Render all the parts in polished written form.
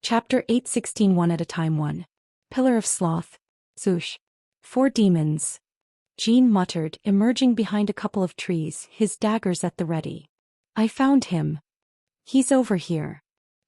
Chapter 816 One at a Time 1. Pillar of Sloth. Zoosh. 4 demons. Jean muttered, emerging behind a couple of trees, his daggers at the ready. I found him. He's over here.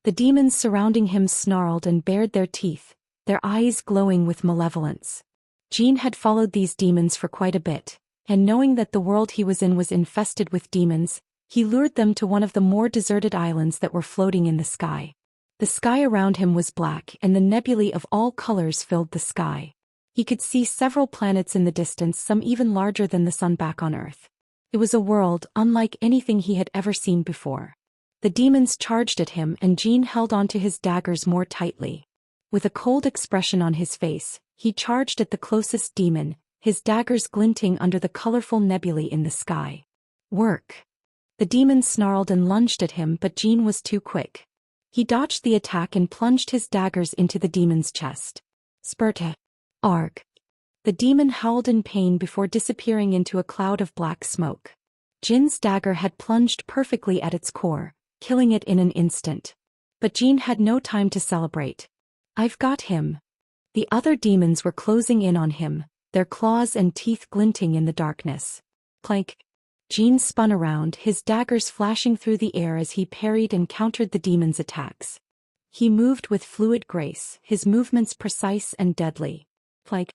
The demons surrounding him snarled and bared their teeth, their eyes glowing with malevolence. Jean had followed these demons for quite a bit, and knowing that the world he was in was infested with demons, he lured them to one of the more deserted islands that were floating in the sky. The sky around him was black and the nebulae of all colors filled the sky. He could see several planets in the distance, some even larger than the sun back on Earth. It was a world unlike anything he had ever seen before. The demons charged at him and Jean held onto his daggers more tightly. With a cold expression on his face, he charged at the closest demon, his daggers glinting under the colorful nebulae in the sky. Work! The demon snarled and lunged at him, but Jean was too quick. He dodged the attack and plunged his daggers into the demon's chest. Spurta. Arg. The demon howled in pain before disappearing into a cloud of black smoke. Jin's dagger had plunged perfectly at its core, killing it in an instant. But Jean had no time to celebrate. I've got him. The other demons were closing in on him, their claws and teeth glinting in the darkness. Clank. Jean spun around, his daggers flashing through the air as he parried and countered the demon's attacks. He moved with fluid grace, his movements precise and deadly. Like.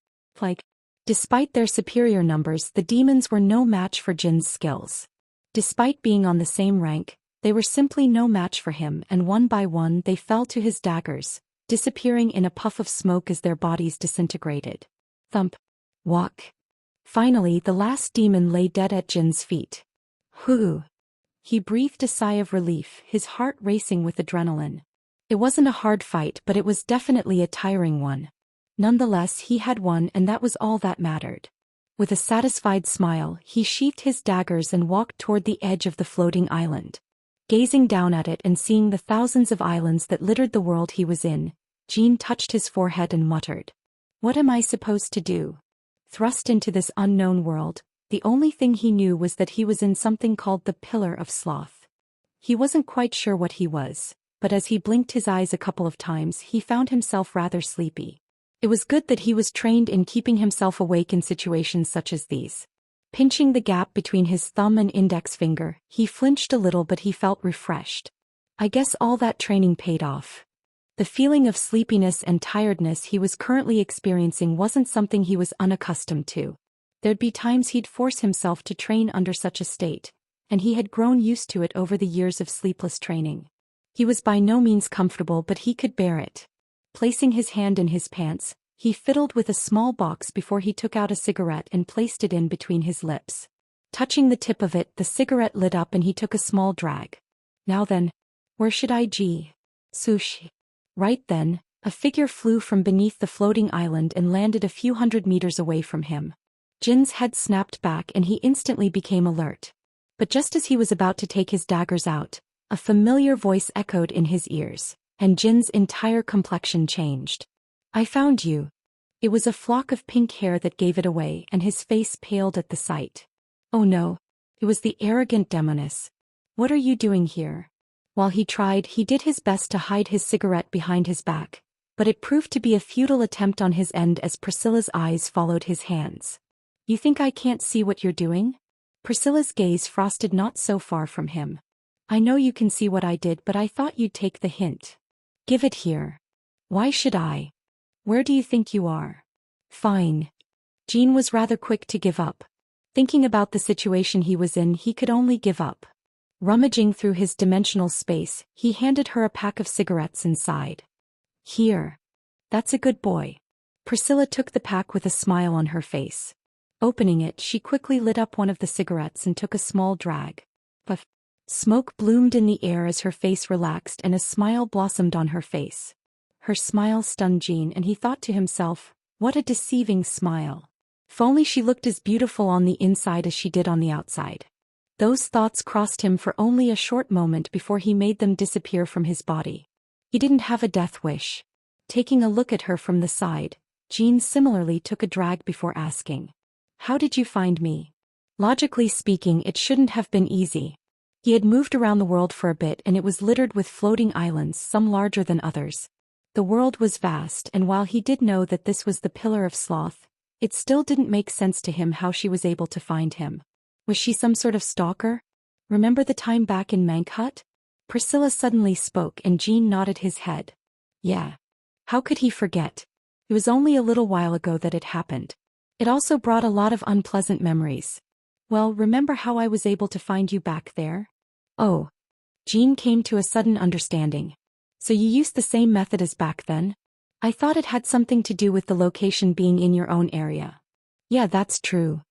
Despite their superior numbers, the demons were no match for Jin's skills. Despite being on the same rank, they were simply no match for him, and one by one they fell to his daggers, disappearing in a puff of smoke as their bodies disintegrated. Thump. Walk. Finally, the last demon lay dead at Jin's feet. Whew. He breathed a sigh of relief, his heart racing with adrenaline. It wasn't a hard fight, but it was definitely a tiring one. Nonetheless, he had won, and that was all that mattered. With a satisfied smile, he sheathed his daggers and walked toward the edge of the floating island. Gazing down at it and seeing the thousands of islands that littered the world he was in, Jean touched his forehead and muttered. What am I supposed to do? Thrust into this unknown world, the only thing he knew was that he was in something called the Pillar of Sloth. He wasn't quite sure what he was, but as he blinked his eyes a couple of times he found himself rather sleepy. It was good that he was trained in keeping himself awake in situations such as these. Pinching the gap between his thumb and index finger, he flinched a little, but he felt refreshed. I guess all that training paid off. The feeling of sleepiness and tiredness he was currently experiencing wasn't something he was unaccustomed to. There'd be times he'd force himself to train under such a state, and he had grown used to it over the years of sleepless training. He was by no means comfortable, but he could bear it. Placing his hand in his pants, he fiddled with a small box before he took out a cigarette and placed it in between his lips. Touching the tip of it, the cigarette lit up and he took a small drag. Now then, where should I go? Sushi. Right then, a figure flew from beneath the floating island and landed a few hundred meters away from him. Jin's head snapped back and he instantly became alert. But just as he was about to take his daggers out, a familiar voice echoed in his ears, and Jin's entire complexion changed. I found you. It was a flock of pink hair that gave it away, and his face paled at the sight. Oh no, it was the arrogant demoness. What are you doing here? While he did his best to hide his cigarette behind his back, but it proved to be a futile attempt on his end as Priscilla's eyes followed his hands. You think I can't see what you're doing? Priscilla's gaze frosted not so far from him. I know you can see what I did, but I thought you'd take the hint. Give it here. Why should I? Where do you think you are? Fine. Jean was rather quick to give up. Thinking about the situation he was in, he could only give up. Rummaging through his dimensional space, he handed her a pack of cigarettes inside. Here. That's a good boy. Priscilla took the pack with a smile on her face. Opening it, she quickly lit up one of the cigarettes and took a small drag. Puff. Smoke bloomed in the air as her face relaxed and a smile blossomed on her face. Her smile stunned Jean, and he thought to himself, what a deceiving smile. If only she looked as beautiful on the inside as she did on the outside. Those thoughts crossed him for only a short moment before he made them disappear from his body. He didn't have a death wish. Taking a look at her from the side, Jean similarly took a drag before asking, how did you find me? Logically speaking, it shouldn't have been easy. He had moved around the world for a bit and it was littered with floating islands, some larger than others. The world was vast, and while he did know that this was the Pillar of Sloth, it still didn't make sense to him how she was able to find him. Was she some sort of stalker? Remember the time back in Mank Hut? Priscilla suddenly spoke and Jean nodded his head. Yeah. How could he forget? It was only a little while ago that it happened. It also brought a lot of unpleasant memories. Well, remember how I was able to find you back there? Oh. Jean came to a sudden understanding. So you used the same method as back then? I thought it had something to do with the location being in your own area. Yeah, that's true.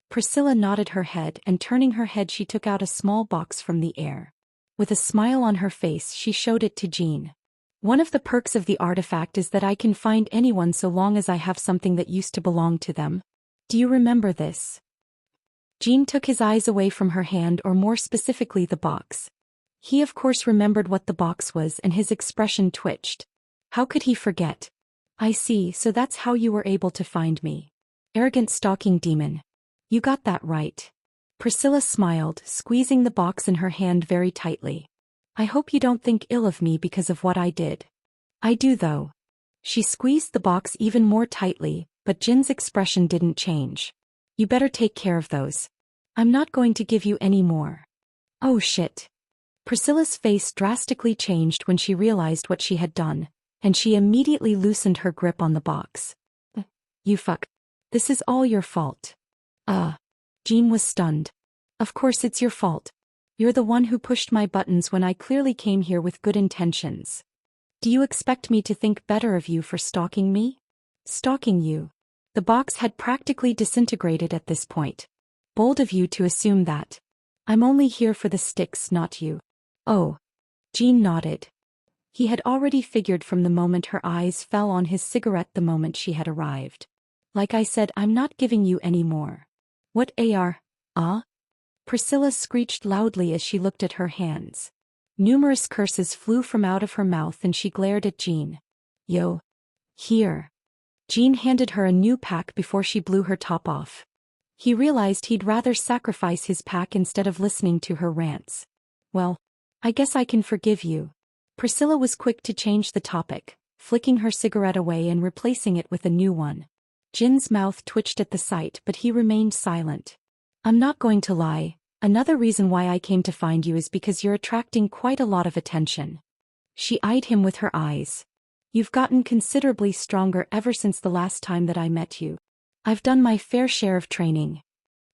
Priscilla nodded her head, and turning her head she took out a small box from the air. With a smile on her face she showed it to Jean. One of the perks of the artifact is that I can find anyone so long as I have something that used to belong to them. Do you remember this? Jean took his eyes away from her hand, or more specifically the box. He of course remembered what the box was and his expression twitched. How could he forget? I see, so that's how you were able to find me. Arrogant stalking demon. You got that right. Priscilla smiled, squeezing the box in her hand very tightly. I hope you don't think ill of me because of what I did. I do though. She squeezed the box even more tightly, but Jin's expression didn't change. You better take care of those. I'm not going to give you any more. Oh shit. Priscilla's face drastically changed when she realized what she had done, and she immediately loosened her grip on the box. You fuck. This is all your fault. Jean was stunned. Of course it's your fault. You're the one who pushed my buttons when I clearly came here with good intentions. Do you expect me to think better of you for stalking me? Stalking you? The box had practically disintegrated at this point. Bold of you to assume that. I'm only here for the sticks, not you. Oh. Jean nodded. He had already figured from the moment her eyes fell on his cigarette the moment she had arrived. Like I said, I'm not giving you any more. What AR? Priscilla screeched loudly as she looked at her hands. Numerous curses flew from out of her mouth and she glared at Jean. Yo. Here. Jean handed her a new pack before she blew her top off. He realized he'd rather sacrifice his pack instead of listening to her rants. Well, I guess I can forgive you. Priscilla was quick to change the topic, flicking her cigarette away and replacing it with a new one. Jin's mouth twitched at the sight, but he remained silent. I'm not going to lie, another reason why I came to find you is because you're attracting quite a lot of attention. She eyed him with her eyes. You've gotten considerably stronger ever since the last time that I met you. I've done my fair share of training.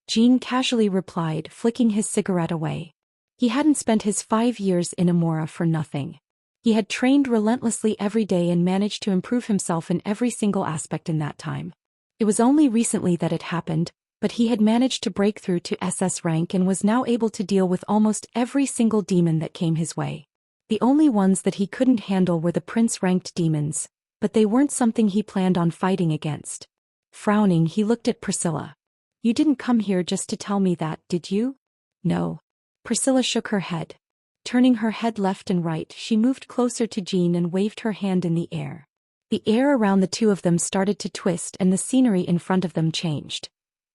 Jean casually replied, flicking his cigarette away. He hadn't spent his 5 years in Amora for nothing. He had trained relentlessly every day and managed to improve himself in every single aspect in that time. It was only recently that it happened, but he had managed to break through to SS rank and was now able to deal with almost every single demon that came his way. The only ones that he couldn't handle were the prince-ranked demons, but they weren't something he planned on fighting against. Frowning, he looked at Priscilla. You didn't come here just to tell me that, did you? No. Priscilla shook her head. Turning her head left and right, she moved closer to Jean and waved her hand in the air. The air around the two of them started to twist and the scenery in front of them changed.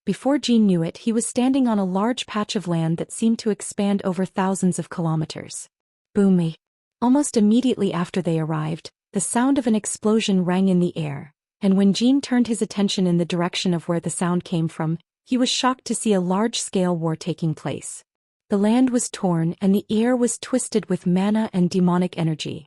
Before Jean knew it, he was standing on a large patch of land that seemed to expand over thousands of kilometers. Boomy. Almost immediately after they arrived, the sound of an explosion rang in the air, and when Jean turned his attention in the direction of where the sound came from, he was shocked to see a large-scale war taking place. The land was torn and the air was twisted with mana and demonic energy.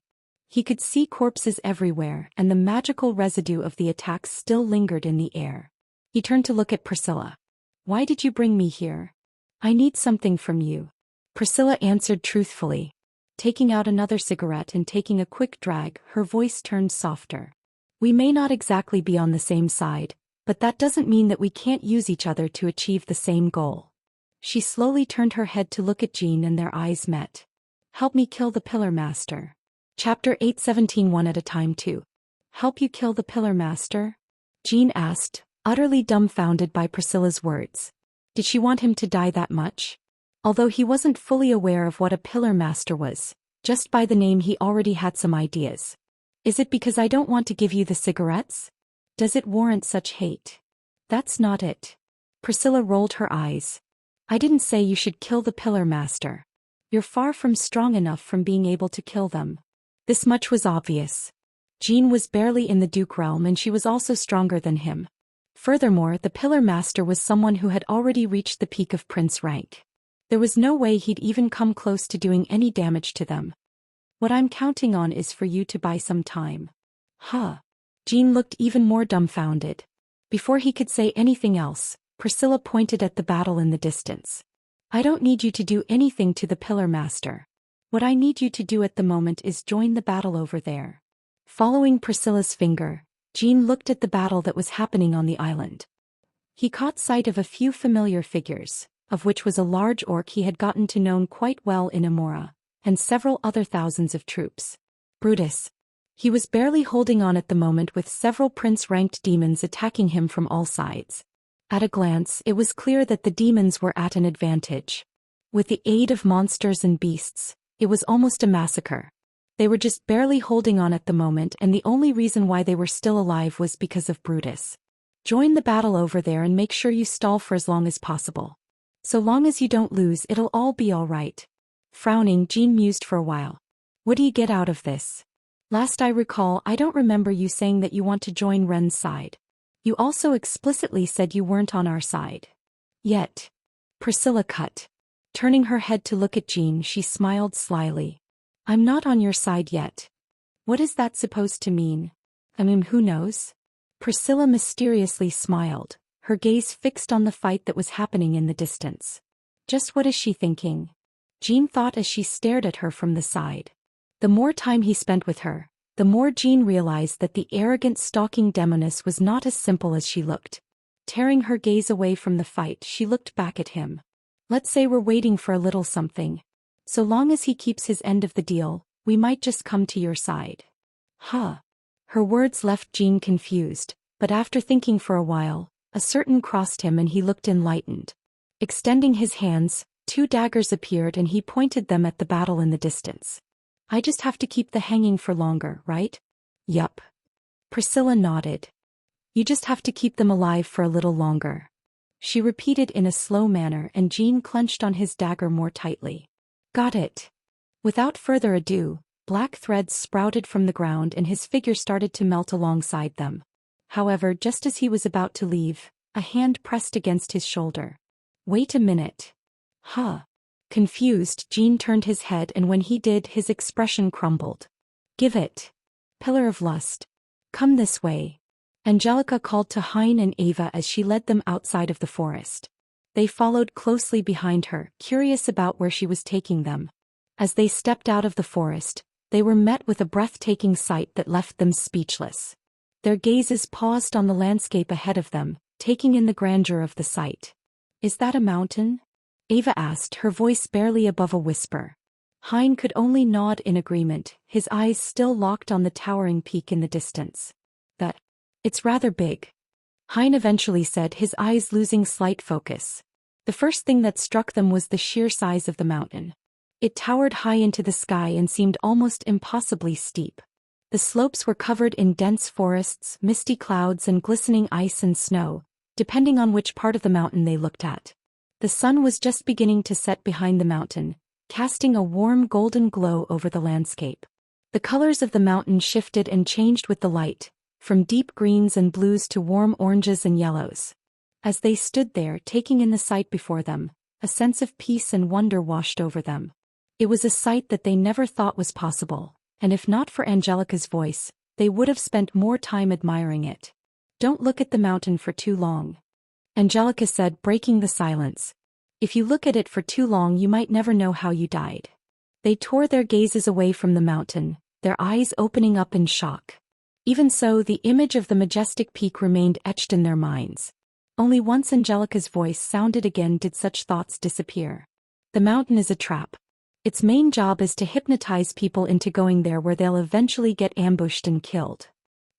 He could see corpses everywhere and the magical residue of the attacks still lingered in the air. He turned to look at Priscilla. Why did you bring me here? I need something from you. Priscilla answered truthfully. Taking out another cigarette and taking a quick drag, her voice turned softer. We may not exactly be on the same side, but that doesn't mean that we can't use each other to achieve the same goal. She slowly turned her head to look at Jean and their eyes met. Help me kill the Pillar Master. Chapter 817 One at a Time 2. Help you kill the Pillar Master? Jean asked, utterly dumbfounded by Priscilla's words. Did she want him to die that much? Although he wasn't fully aware of what a Pillar Master was, just by the name he already had some ideas. Is it because I don't want to give you the cigarettes? Does it warrant such hate? That's not it. Priscilla rolled her eyes. I didn't say you should kill the Pillar Master. You're far from strong enough from being able to kill them. This much was obvious. Jean was barely in the Duke realm and she was also stronger than him. Furthermore, the Pillar Master was someone who had already reached the peak of prince rank. There was no way he'd even come close to doing any damage to them. What I'm counting on is for you to buy some time. Huh. Jean looked even more dumbfounded. Before he could say anything else, Priscilla pointed at the battle in the distance. I don't need you to do anything to the Pillar Master. What I need you to do at the moment is join the battle over there. Following Priscilla's finger, Jean looked at the battle that was happening on the island. He caught sight of a few familiar figures, of which was a large orc he had gotten to know quite well in Amora, and several other thousands of troops. Brutus. He was barely holding on at the moment with several prince-ranked demons attacking him from all sides. At a glance, it was clear that the demons were at an advantage. With the aid of monsters and beasts, it was almost a massacre. They were just barely holding on at the moment, and the only reason why they were still alive was because of Brutus. Join the battle over there and make sure you stall for as long as possible. So long as you don't lose, it'll all be all right. Frowning, Jean mused for a while. What do you get out of this? Last I recall, I don't remember you saying that you want to join Ren's side. You also explicitly said you weren't on our side. Yet. Priscilla cut. Turning her head to look at Jean, she smiled slyly. I'm not on your side yet. What is that supposed to mean? Who knows? Priscilla mysteriously smiled, her gaze fixed on the fight that was happening in the distance. Just what is she thinking? Jean thought as she stared at her from the side. The more time he spent with her, the more Jean realized that the arrogant stalking demoness was not as simple as she looked. Tearing her gaze away from the fight, she looked back at him. Let's say we're waiting for a little something. So long as he keeps his end of the deal, we might just come to your side. Huh. Her words left Jean confused, but after thinking for a while, a certain crossed him and he looked enlightened. Extending his hands, 2 daggers appeared and he pointed them at the battle in the distance. I just have to keep the hanging for longer, right? Yup. Priscilla nodded. You just have to keep them alive for a little longer. She repeated in a slow manner and Jean clenched on his dagger more tightly. Got it. Without further ado, black threads sprouted from the ground and his figure started to melt alongside them. However, just as he was about to leave, a hand pressed against his shoulder. Wait a minute. Huh. Confused, Jean turned his head and when he did, his expression crumbled. Give it. Pillar of Lust. Come this way. Angelica called to Hein and Ava as she led them outside of the forest. They followed closely behind her, curious about where she was taking them. As they stepped out of the forest, they were met with a breathtaking sight that left them speechless. Their gazes paused on the landscape ahead of them, taking in the grandeur of the sight. Is that a mountain? Ava asked, her voice barely above a whisper. Hein could only nod in agreement, his eyes still locked on the towering peak in the distance. It's rather big. Hein eventually said, his eyes losing slight focus. The first thing that struck them was the sheer size of the mountain. It towered high into the sky and seemed almost impossibly steep. The slopes were covered in dense forests, misty clouds and glistening ice and snow, depending on which part of the mountain they looked at. The sun was just beginning to set behind the mountain, casting a warm golden glow over the landscape. The colors of the mountain shifted and changed with the light, from deep greens and blues to warm oranges and yellows. As they stood there taking in the sight before them, a sense of peace and wonder washed over them. It was a sight that they never thought was possible, and if not for Angelica's voice, they would have spent more time admiring it. Don't look at the mountain for too long. Angelica said, breaking the silence. If you look at it for too long you might never know how you died. They tore their gazes away from the mountain, their eyes opening up in shock. Even so, the image of the majestic peak remained etched in their minds. Only once Angelica's voice sounded again did such thoughts disappear. The mountain is a trap. Its main job is to hypnotize people into going there where they'll eventually get ambushed and killed.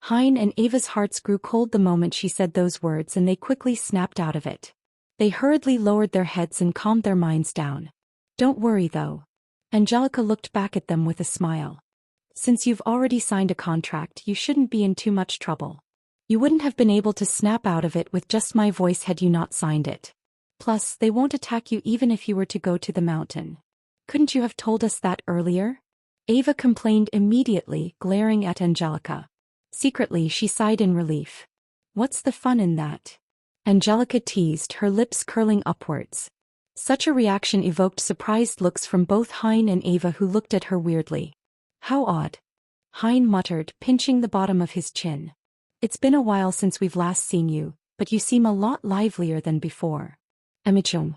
Hein and Ava's hearts grew cold the moment she said those words and they quickly snapped out of it. They hurriedly lowered their heads and calmed their minds down. Don't worry though. Angelica looked back at them with a smile. Since you've already signed a contract, you shouldn't be in too much trouble. You wouldn't have been able to snap out of it with just my voice had you not signed it. Plus, they won't attack you even if you were to go to the mountain. Couldn't you have told us that earlier? Ava complained immediately, glaring at Angelica. Secretly, she sighed in relief. What's the fun in that? Angelica teased, her lips curling upwards. Such a reaction evoked surprised looks from both Hein and Ava, who looked at her weirdly. How odd. Hein muttered, pinching the bottom of his chin. It's been a while since we've last seen you, but you seem a lot livelier than before. Amichum.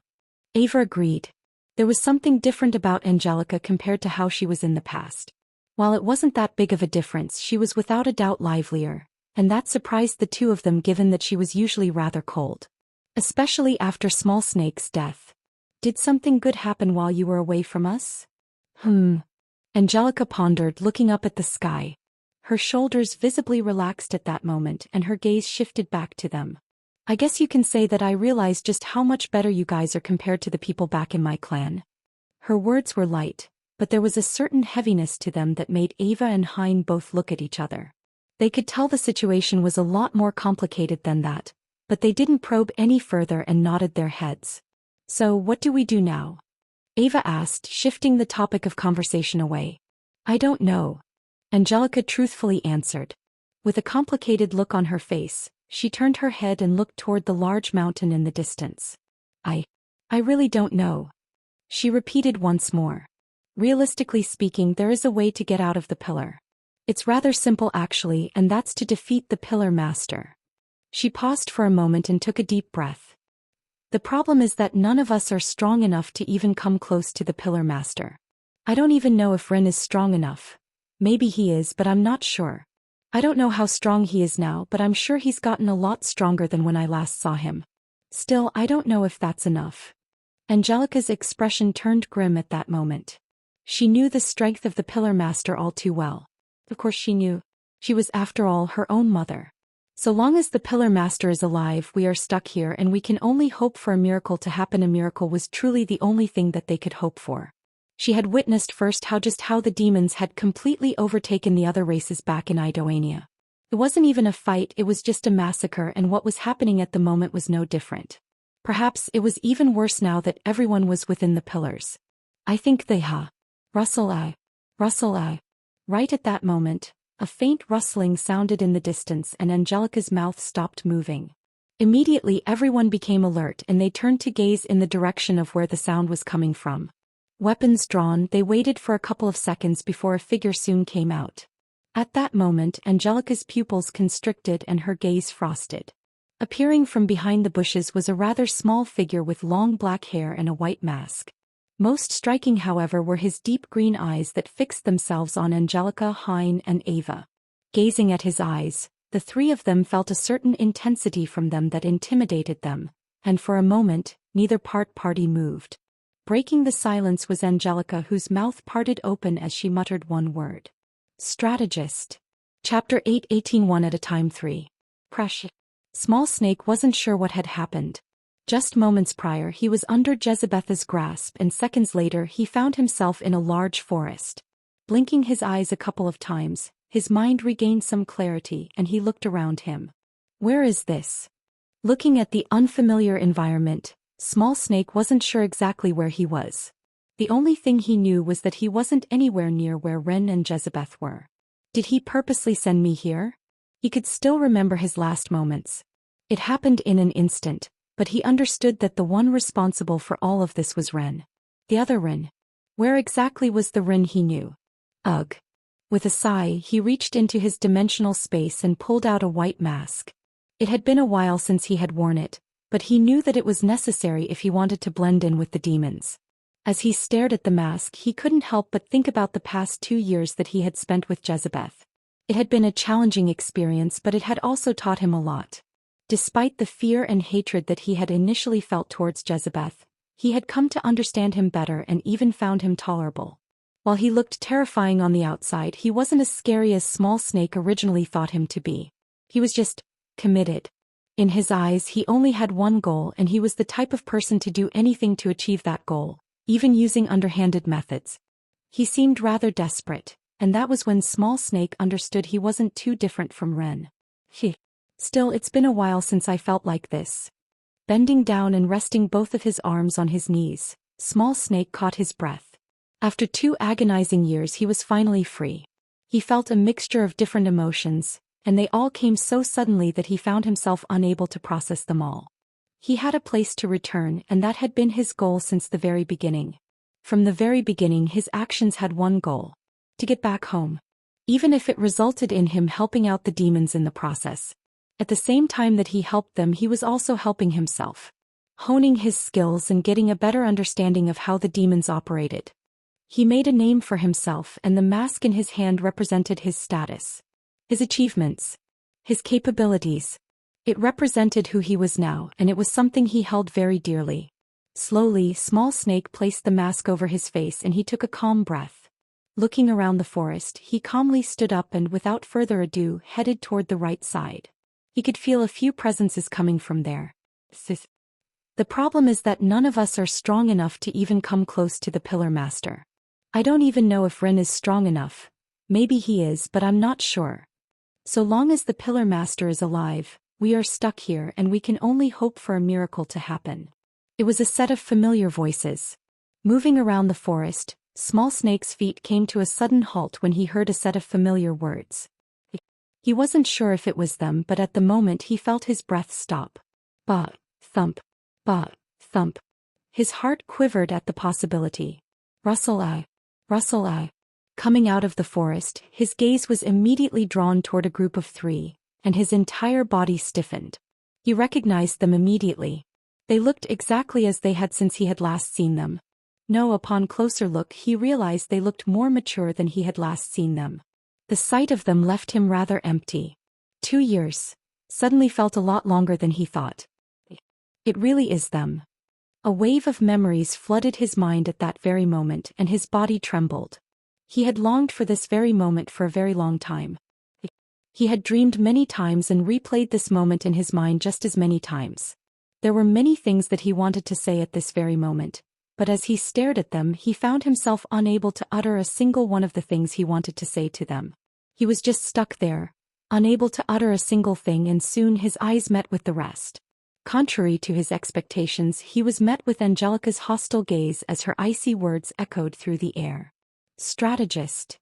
Ava agreed. There was something different about Angelica compared to how she was in the past. While it wasn't that big of a difference, she was without a doubt livelier, and that surprised the two of them given that she was usually rather cold. Especially after Small Snake's death. Did something good happen while you were away from us? Angelica pondered, looking up at the sky. Her shoulders visibly relaxed at that moment and her gaze shifted back to them. I guess you can say that I realized just how much better you guys are compared to the people back in my clan. Her words were light, but there was a certain heaviness to them that made Ava and Hein both look at each other. They could tell the situation was a lot more complicated than that, but they didn't probe any further and nodded their heads. So what do we do now? Ava asked, shifting the topic of conversation away. I don't know. Angelica truthfully answered. With a complicated look on her face, she turned her head and looked toward the large mountain in the distance. I really don't know. She repeated once more. Realistically speaking, there is a way to get out of the pillar. It's rather simple actually, and that's to defeat the Pillar Master. She paused for a moment and took a deep breath. The problem is that none of us are strong enough to even come close to the Pillar Master. I don't even know if Ren is strong enough. Maybe he is, but I'm not sure. I don't know how strong he is now, but I'm sure he's gotten a lot stronger than when I last saw him. Still, I don't know if that's enough. Angelica's expression turned grim at that moment. She knew the strength of the Pillar Master all too well. Of course she knew. She was, after all, her own mother. So long as the Pillar Master is alive, we are stuck here and we can only hope for a miracle to happen. A miracle was truly the only thing that they could hope for. She had witnessed first how the demons had completely overtaken the other races back in Idoania. It wasn't even a fight, it was just a massacre, and what was happening at the moment was no different. Perhaps it was even worse now that everyone was within the pillars. I think they rustle I. Right at that moment, a faint rustling sounded in the distance and Angelica's mouth stopped moving. Immediately everyone became alert and they turned to gaze in the direction of where the sound was coming from. Weapons drawn, they waited for a couple of seconds before a figure soon came out. At that moment, Angelica's pupils constricted and her gaze frosted. Appearing from behind the bushes was a rather small figure with long black hair and a white mask. Most striking, however, were his deep green eyes that fixed themselves on Angelica, Hein, and Ava. Gazing at his eyes, the three of them felt a certain intensity from them that intimidated them, and for a moment, neither party moved. Breaking the silence was Angelica, whose mouth parted open as she muttered one word. Strategist. Chapter 8 18 at a time 3. Precious. Small Snake wasn't sure what had happened. Just moments prior he was under Jezebeth's grasp and seconds later he found himself in a large forest. Blinking his eyes a couple of times, his mind regained some clarity and he looked around him. Where is this? Looking at the unfamiliar environment, Small Snake wasn't sure exactly where he was. The only thing he knew was that he wasn't anywhere near where Ren and Jezebeth were. Did he purposely send me here? He could still remember his last moments. It happened in an instant, but he understood that the one responsible for all of this was Ren. The other Ren. Where exactly was the Ren he knew? Ugh. With a sigh, he reached into his dimensional space and pulled out a white mask. It had been a while since he had worn it, but he knew that it was necessary if he wanted to blend in with the demons. As he stared at the mask, he couldn't help but think about the past 2 years that he had spent with Jezebeth. It had been a challenging experience, but it had also taught him a lot. Despite the fear and hatred that he had initially felt towards Jezebeth, he had come to understand him better and even found him tolerable. While he looked terrifying on the outside, he wasn't as scary as Small Snake originally thought him to be. He was just committed. In his eyes, he only had one goal, and he was the type of person to do anything to achieve that goal, even using underhanded methods. He seemed rather desperate, and that was when Small Snake understood he wasn't too different from Ren. Still, it's been a while since I felt like this. Bending down and resting both of his arms on his knees, Small Snake caught his breath. After 2 agonizing years he was finally free. He felt a mixture of different emotions, and they all came so suddenly that he found himself unable to process them all. He had a place to return, and that had been his goal since the very beginning. From the very beginning his actions had one goal: to get back home. Even if it resulted in him helping out the demons in the process. At the same time that he helped them, he was also helping himself, honing his skills and getting a better understanding of how the demons operated. He made a name for himself, and the mask in his hand represented his status, his achievements, his capabilities. It represented who he was now, and it was something he held very dearly. Slowly, Small Snake placed the mask over his face and he took a calm breath. Looking around the forest, he calmly stood up and without further ado headed toward the right side. He could feel a few presences coming from there. The problem is that none of us are strong enough to even come close to the Pillar Master. I don't even know if Ren is strong enough. Maybe he is, but I'm not sure. So long as the Pillar Master is alive, we are stuck here and we can only hope for a miracle to happen. It was a set of familiar voices. Moving around the forest, Small Snake's feet came to a sudden halt when he heard a set of familiar words. He wasn't sure if it was them, but at the moment he felt his breath stop. Ba, thump, ba, thump. His heart quivered at the possibility. Rustle eye. Rustle eye. Coming out of the forest, his gaze was immediately drawn toward a group of 3, and his entire body stiffened. He recognized them immediately. They looked exactly as they had since he had last seen them. No, upon closer look he realized they looked more mature than he had last seen them. The sight of them left him rather empty. 2 years suddenly felt a lot longer than he thought. It really is them. A wave of memories flooded his mind at that very moment and his body trembled. He had longed for this very moment for a very long time. He had dreamed many times and replayed this moment in his mind just as many times. There were many things that he wanted to say at this very moment, but as he stared at them he found himself unable to utter a single one of the things he wanted to say to them. He was just stuck there, unable to utter a single thing, and soon his eyes met with the rest. Contrary to his expectations, he was met with Angelica's hostile gaze as her icy words echoed through the air. Strategist.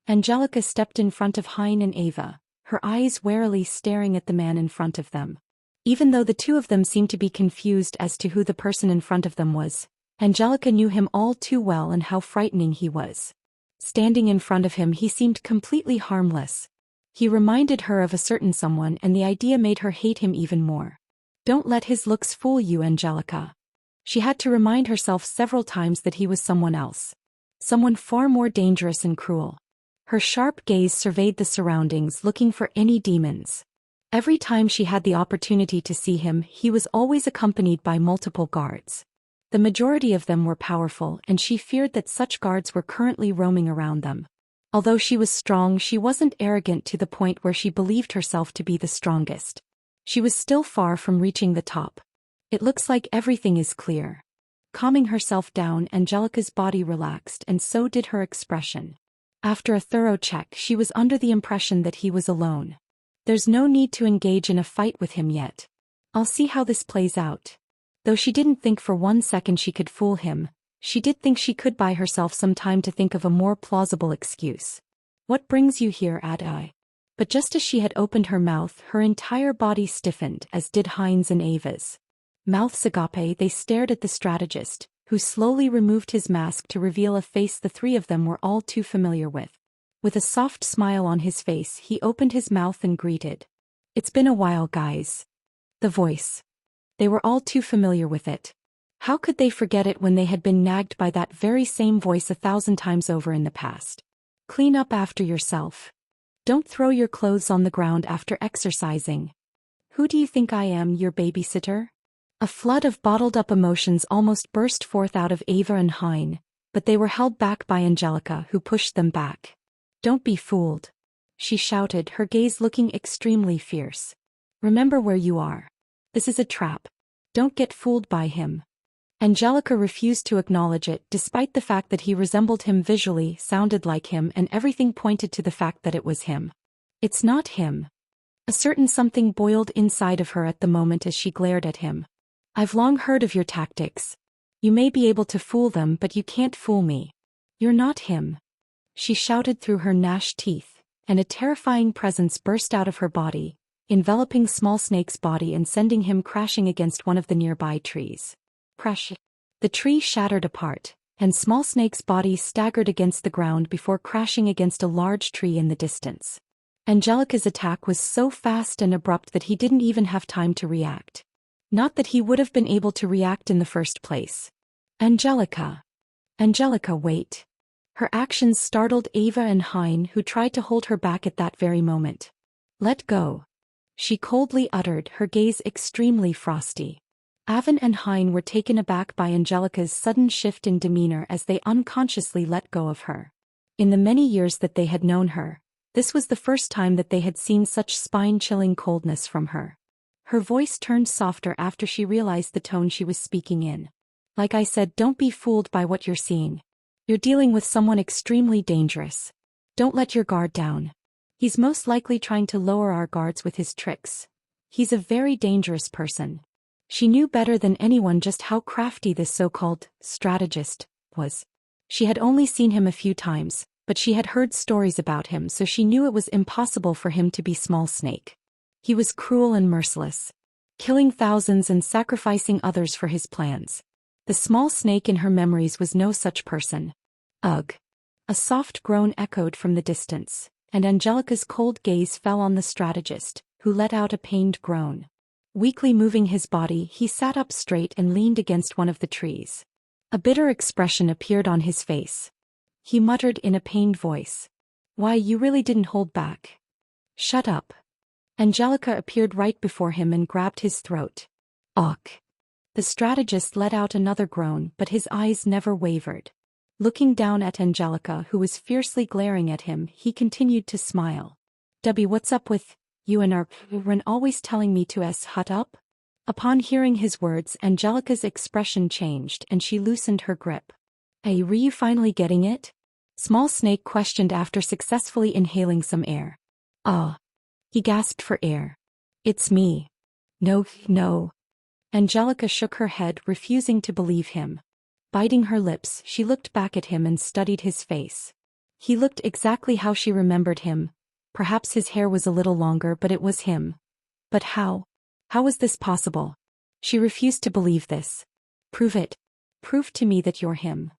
Angelica stepped in front of Hein and Ava, her eyes warily staring at the man in front of them. Even though the two of them seemed to be confused as to who the person in front of them was, Angelica knew him all too well and how frightening he was. Standing in front of him he seemed completely harmless. He reminded her of a certain someone, and the idea made her hate him even more. Don't let his looks fool you, Angelica. She had to remind herself several times that he was someone else. Someone far more dangerous and cruel. Her sharp gaze surveyed the surroundings, looking for any demons. Every time she had the opportunity to see him, he was always accompanied by multiple guards. The majority of them were powerful, and she feared that such guards were currently roaming around them. Although she was strong, she wasn't arrogant to the point where she believed herself to be the strongest. She was still far from reaching the top. It looks like everything is clear. Calming herself down, Angelica's body relaxed, and so did her expression. After a thorough check, she was under the impression that he was alone. There's no need to engage in a fight with him yet. I'll see how this plays out. Though she didn't think for 1 second she could fool him, she did think she could buy herself some time to think of a more plausible excuse. What brings you here, Ad-I? But just as she had opened her mouth, her entire body stiffened, as did Hein's and Ava's. Mouths agape, they stared at the strategist, who slowly removed his mask to reveal a face the 3 of them were all too familiar with. With a soft smile on his face, he opened his mouth and greeted. It's been a while, guys. The voice. They were all too familiar with it. How could they forget it when they had been nagged by that very same voice 1,000 times over in the past? Clean up after yourself. Don't throw your clothes on the ground after exercising. Who do you think I am, your babysitter? A flood of bottled-up emotions almost burst forth out of Ava and Hein, but they were held back by Angelica, who pushed them back. Don't be fooled, she shouted, her gaze looking extremely fierce. Remember where you are. This is a trap. Don't get fooled by him. Angelica refused to acknowledge it, despite the fact that he resembled him visually, sounded like him, and everything pointed to the fact that it was him. It's not him. A certain something boiled inside of her at the moment as she glared at him. I've long heard of your tactics. You may be able to fool them, but you can't fool me. You're not him. She shouted through her gnashed teeth, and a terrifying presence burst out of her body, enveloping Small Snake's body and sending him crashing against one of the nearby trees. Crash! The tree shattered apart, and Small Snake's body staggered against the ground before crashing against a large tree in the distance. Angelica's attack was so fast and abrupt that he didn't even have time to react. Not that he would have been able to react in the first place. Angelica, wait. Her actions startled Ava and Hein, who tried to hold her back at that very moment. Let go. She coldly uttered, her gaze extremely frosty. Avon and Hein were taken aback by Angelica's sudden shift in demeanor as they unconsciously let go of her. In the many years that they had known her, this was the first time that they had seen such spine-chilling coldness from her. Her voice turned softer after she realized the tone she was speaking in. Like I said, don't be fooled by what you're seeing. You're dealing with someone extremely dangerous. Don't let your guard down. He's most likely trying to lower our guards with his tricks. He's a very dangerous person. She knew better than anyone just how crafty this so-called strategist was. She had only seen him a few times, but she had heard stories about him, so she knew it was impossible for him to be Small Snake. He was cruel and merciless, killing thousands and sacrificing others for his plans. The Small Snake in her memories was no such person. Ugh! A soft groan echoed from the distance, and Angelica's cold gaze fell on the strategist, who let out a pained groan. Weakly moving his body, he sat up straight and leaned against one of the trees. A bitter expression appeared on his face. He muttered in a pained voice. Why, you really didn't hold back. Shut up. Angelica appeared right before him and grabbed his throat. Ugh! The strategist let out another groan, but his eyes never wavered. Looking down at Angelica, who was fiercely glaring at him, he continued to smile. Debbie, what's up with you and Ren always telling me to hut up? Upon hearing his words, Angelica's expression changed and she loosened her grip. Hey, were you finally getting it? Small Snake questioned after successfully inhaling some air. Ah. He gasped for air. It's me. No. Angelica shook her head, refusing to believe him. Biting her lips, she looked back at him and studied his face. He looked exactly how she remembered him. Perhaps his hair was a little longer, but it was him. But how? How was this possible? She refused to believe this. Prove it. Prove to me that you're him.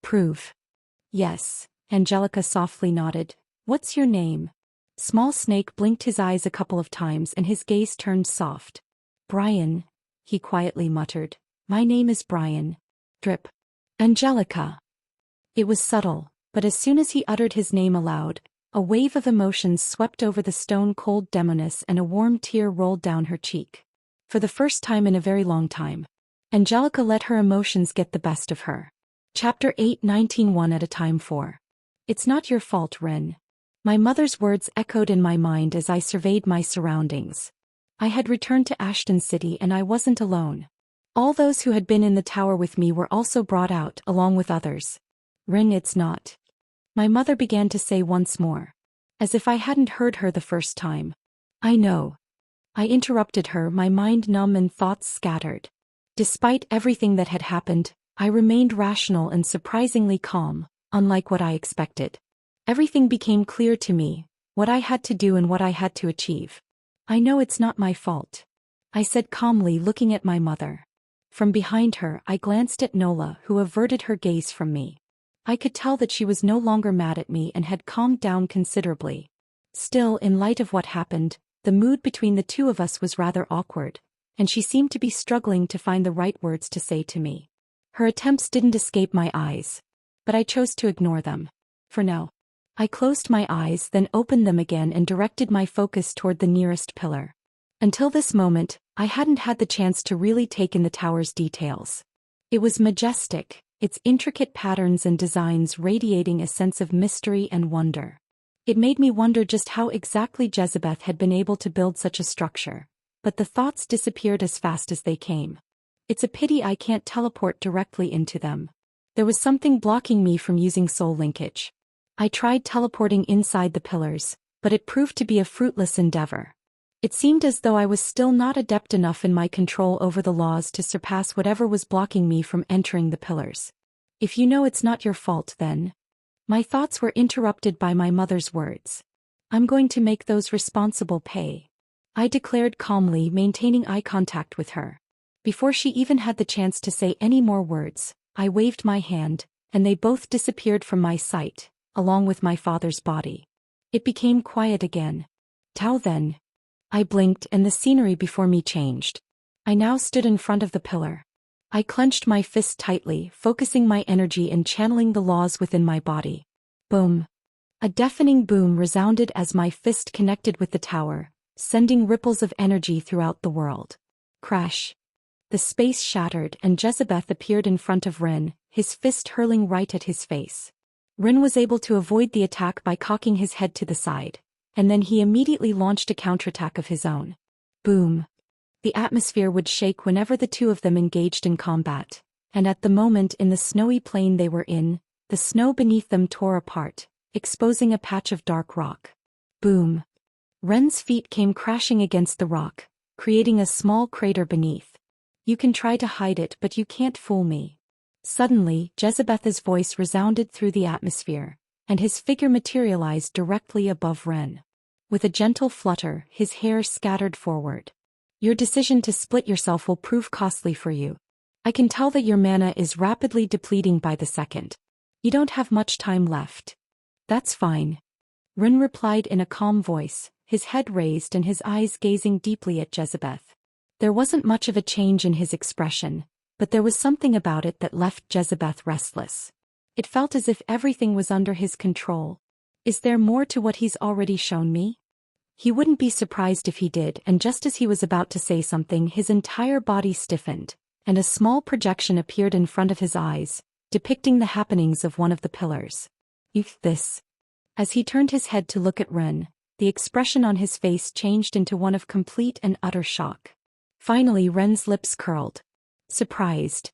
Prove. Yes, Angelica softly nodded. What's your name? Small Snake blinked his eyes a couple of times and his gaze turned soft. Brian, he quietly muttered. My name is Brian. Drip. Angelica. It was subtle, but as soon as he uttered his name aloud, a wave of emotions swept over the stone-cold demoness and a warm tear rolled down her cheek. For the first time in a very long time, Angelica let her emotions get the best of her. Chapter 8, 19:1 at a time 4. It's not your fault, Ren. My mother's words echoed in my mind as I surveyed my surroundings. I had returned to Ashton City and I wasn't alone. All those who had been in the tower with me were also brought out, along with others. Ren, it's not. My mother began to say once more. As if I hadn't heard her the first time. I know. I interrupted her, my mind numb and thoughts scattered. Despite everything that had happened, I remained rational and surprisingly calm, unlike what I expected. Everything became clear to me, what I had to do and what I had to achieve. I know it's not my fault. I said calmly, looking at my mother. From behind her, I glanced at Nola, who averted her gaze from me. I could tell that she was no longer mad at me and had calmed down considerably. Still, in light of what happened, the mood between the two of us was rather awkward, and she seemed to be struggling to find the right words to say to me. Her attempts didn't escape my eyes, but I chose to ignore them. For now. I closed my eyes, then opened them again and directed my focus toward the nearest pillar. Until this moment, I hadn't had the chance to really take in the tower's details. It was majestic, its intricate patterns and designs radiating a sense of mystery and wonder. It made me wonder just how exactly Jezebeth had been able to build such a structure, but the thoughts disappeared as fast as they came. It's a pity I can't teleport directly into them. There was something blocking me from using soul linkage. I tried teleporting inside the pillars, but it proved to be a fruitless endeavor. It seemed as though I was still not adept enough in my control over the laws to surpass whatever was blocking me from entering the pillars. If you know it's not your fault, then My thoughts were interrupted by my mother's words. I'm going to make those responsible pay. I declared calmly, maintaining eye contact with her. Before she even had the chance to say any more words, I waved my hand, and they both disappeared from my sight, along with my father's body. It became quiet again. Tao then. I blinked and the scenery before me changed. I now stood in front of the pillar. I clenched my fist tightly, focusing my energy and channeling the laws within my body. Boom. A deafening boom resounded as my fist connected with the tower, sending ripples of energy throughout the world. Crash. The space shattered and Jezebeth appeared in front of Ren, his fist hurling right at his face. Ren was able to avoid the attack by cocking his head to the side, and then he immediately launched a counterattack of his own. Boom. The atmosphere would shake whenever the two of them engaged in combat, and at the moment in the snowy plain they were in, the snow beneath them tore apart, exposing a patch of dark rock. Boom. Ren's feet came crashing against the rock, creating a small crater beneath. You can try to hide it, but you can't fool me. Suddenly, Jezebeth's voice resounded through the atmosphere, and his figure materialized directly above Ren. With a gentle flutter, his hair scattered forward. Your decision to split yourself will prove costly for you. I can tell that your mana is rapidly depleting by the second. You don't have much time left. That's fine. Ren replied in a calm voice, his head raised and his eyes gazing deeply at Jezebeth. There wasn't much of a change in his expression, but there was something about it that left Jezebeth restless. It felt as if everything was under his control. Is there more to what he's already shown me? He wouldn't be surprised if he did, and just as he was about to say something, his entire body stiffened, and a small projection appeared in front of his eyes, depicting the happenings of one of the pillars. This. As he turned his head to look at Ren, the expression on his face changed into one of complete and utter shock. Finally, Ren's lips curled. Surprised.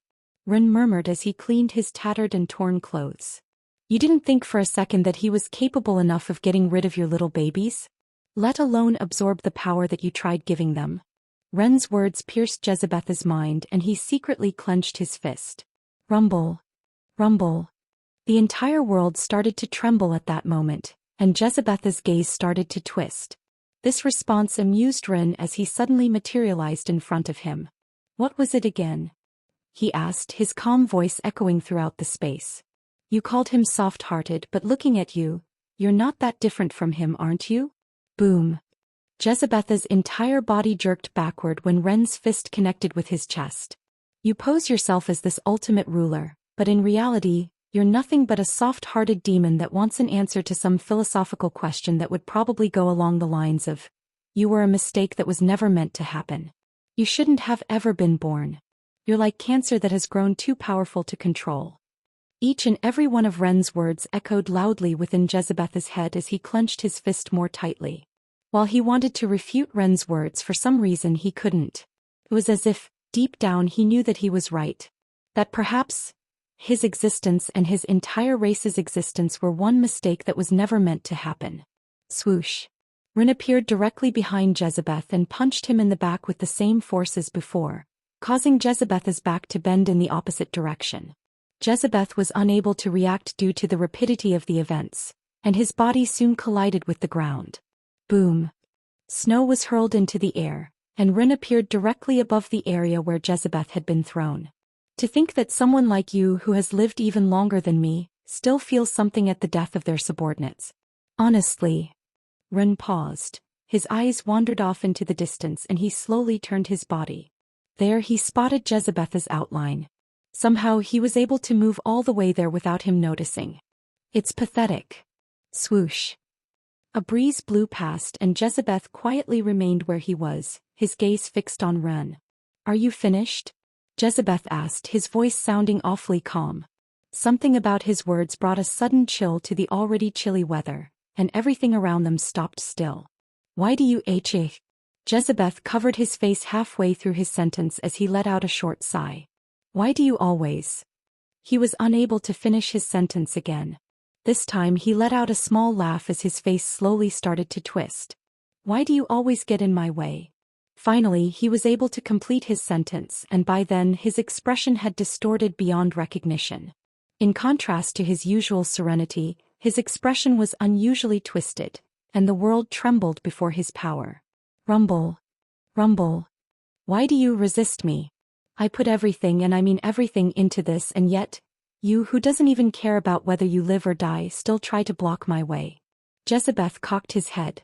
Ren murmured as he cleaned his tattered and torn clothes. You didn't think for a second that he was capable enough of getting rid of your little babies? Let alone absorb the power that you tried giving them. Ren's words pierced Jezebeth's mind and he secretly clenched his fist. Rumble. Rumble. The entire world started to tremble at that moment, and Jezebeth's gaze started to twist. This response amused Ren as he suddenly materialized in front of him. What was it again? He asked, his calm voice echoing throughout the space. You called him soft-hearted, but looking at you, you're not that different from him, aren't you? Boom. Jezebeth's entire body jerked backward when Ren's fist connected with his chest. You pose yourself as this ultimate ruler, but in reality, you're nothing but a soft-hearted demon that wants an answer to some philosophical question that would probably go along the lines of, you were a mistake that was never meant to happen. You shouldn't have ever been born. You're like cancer that has grown too powerful to control. Each and every one of Ren's words echoed loudly within Jezebeth's head as he clenched his fist more tightly. While he wanted to refute Ren's words, for some reason he couldn't. It was as if, deep down, he knew that he was right. That perhaps his existence and his entire race's existence were one mistake that was never meant to happen. Swoosh. Ren appeared directly behind Jezebeth and punched him in the back with the same force as before, causing Jezebeth's back to bend in the opposite direction. Jezebeth was unable to react due to the rapidity of the events, and his body soon collided with the ground. Boom. Snow was hurled into the air, and Ren appeared directly above the area where Jezebeth had been thrown. To think that someone like you who has lived even longer than me, still feels something at the death of their subordinates. Honestly. Ren paused. His eyes wandered off into the distance and he slowly turned his body. There he spotted Jezebeth's outline. Somehow he was able to move all the way there without him noticing. It's pathetic. Swoosh. A breeze blew past and Jezebeth quietly remained where he was, his gaze fixed on Ren. Are you finished? Jezebeth asked, his voice sounding awfully calm. Something about his words brought a sudden chill to the already chilly weather, and everything around them stopped still. Why do you h? Jezebeth covered his face halfway through his sentence as he let out a short sigh. Why do you always? He was unable to finish his sentence again. This time he let out a small laugh as his face slowly started to twist. Why do you always get in my way? Finally he was able to complete his sentence, and by then his expression had distorted beyond recognition. In contrast to his usual serenity, his expression was unusually twisted, and the world trembled before his power. Rumble. Rumble. Why do you resist me? I put everything, and I mean everything, into this, and yet, you who doesn't even care about whether you live or die still try to block my way. Jezebeth cocked his head.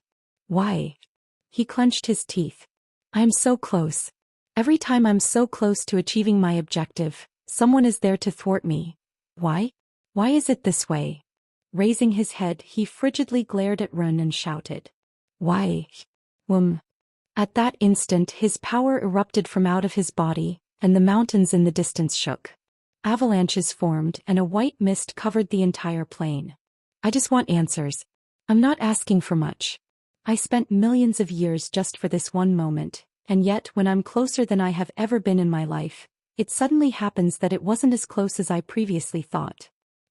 Why? He clenched his teeth. I am so close. Every time I'm so close to achieving my objective, someone is there to thwart me. Why? Why is it this way? Raising his head, he frigidly glared at Ren and shouted. Why? At that instant his power erupted from out of his body, and the mountains in the distance shook. Avalanches formed and a white mist covered the entire plain. I just want answers. I'm not asking for much. I spent millions of years just for this one moment, and yet when I'm closer than I have ever been in my life, it suddenly happens that it wasn't as close as I previously thought.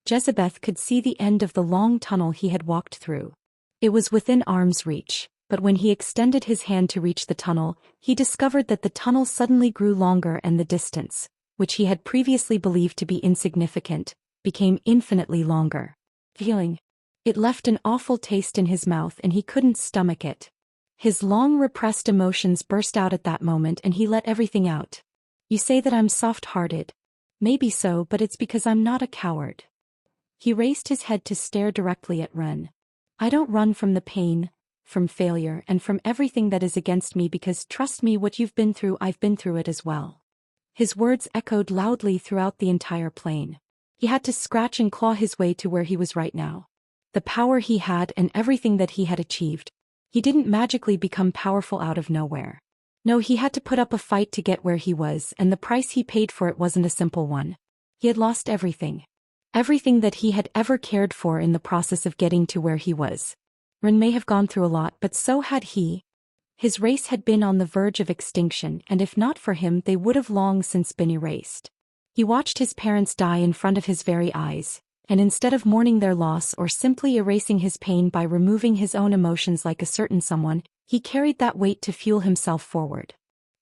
Jezebeth could see the end of the long tunnel he had walked through. It was within arm's reach, but when he extended his hand to reach the tunnel, he discovered that the tunnel suddenly grew longer and the distance, which he had previously believed to be insignificant, became infinitely longer. It left an awful taste in his mouth and he couldn't stomach it. His long repressed emotions burst out at that moment and he let everything out. You say that I'm soft-hearted. Maybe so, but it's because I'm not a coward. He raised his head to stare directly at Ren. I don't run from the pain, from failure, and from everything that is against me because trust me, what you've been through, I've been through it as well. His words echoed loudly throughout the entire plain. He had to scratch and claw his way to where he was right now. The power he had and everything that he had achieved. He didn't magically become powerful out of nowhere. No, he had to put up a fight to get where he was, and the price he paid for it wasn't a simple one. He had lost everything. Everything that he had ever cared for in the process of getting to where he was. Ren may have gone through a lot, but so had he. His race had been on the verge of extinction, and if not for him, they would have long since been erased. He watched his parents die in front of his very eyes, and instead of mourning their loss or simply erasing his pain by removing his own emotions like a certain someone, he carried that weight to fuel himself forward.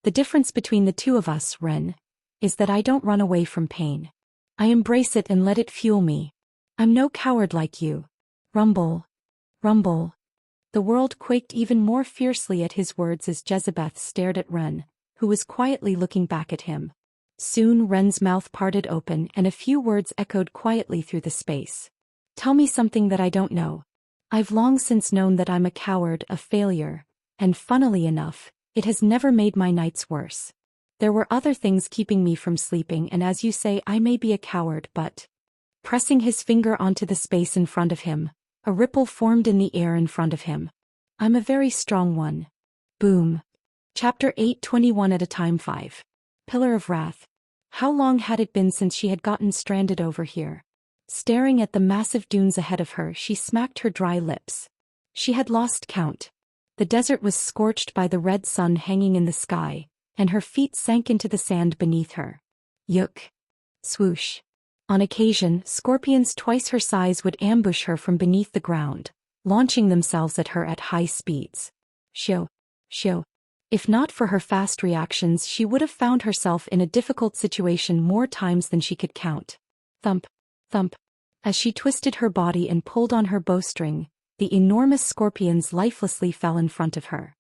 The difference between the two of us, Ren, is that I don't run away from pain. I embrace it and let it fuel me. I'm no coward like you. Rumble. Rumble. The world quaked even more fiercely at his words as Jezebeth stared at Ren, who was quietly looking back at him. Soon Ren's mouth parted open and a few words echoed quietly through the space. Tell me something that I don't know. I've long since known that I'm a coward, a failure, and funnily enough, it has never made my nights worse. There were other things keeping me from sleeping, and as you say, I may be a coward, but... Pressing his finger onto the space in front of him, a ripple formed in the air in front of him. I'm a very strong one. Boom. Chapter 8:21 at a time 5. Pillar of Wrath. How long had it been since she had gotten stranded over here? Staring at the massive dunes ahead of her, she smacked her dry lips. She had lost count. The desert was scorched by the red sun hanging in the sky, and her feet sank into the sand beneath her. Yuk. Swoosh. On occasion, scorpions twice her size would ambush her from beneath the ground, launching themselves at her at high speeds. Shoo. Shoo. If not for her fast reactions, she would have found herself in a difficult situation more times than she could count. Thump. Thump. As she twisted her body and pulled on her bowstring, the enormous scorpions lifelessly fell in front of her.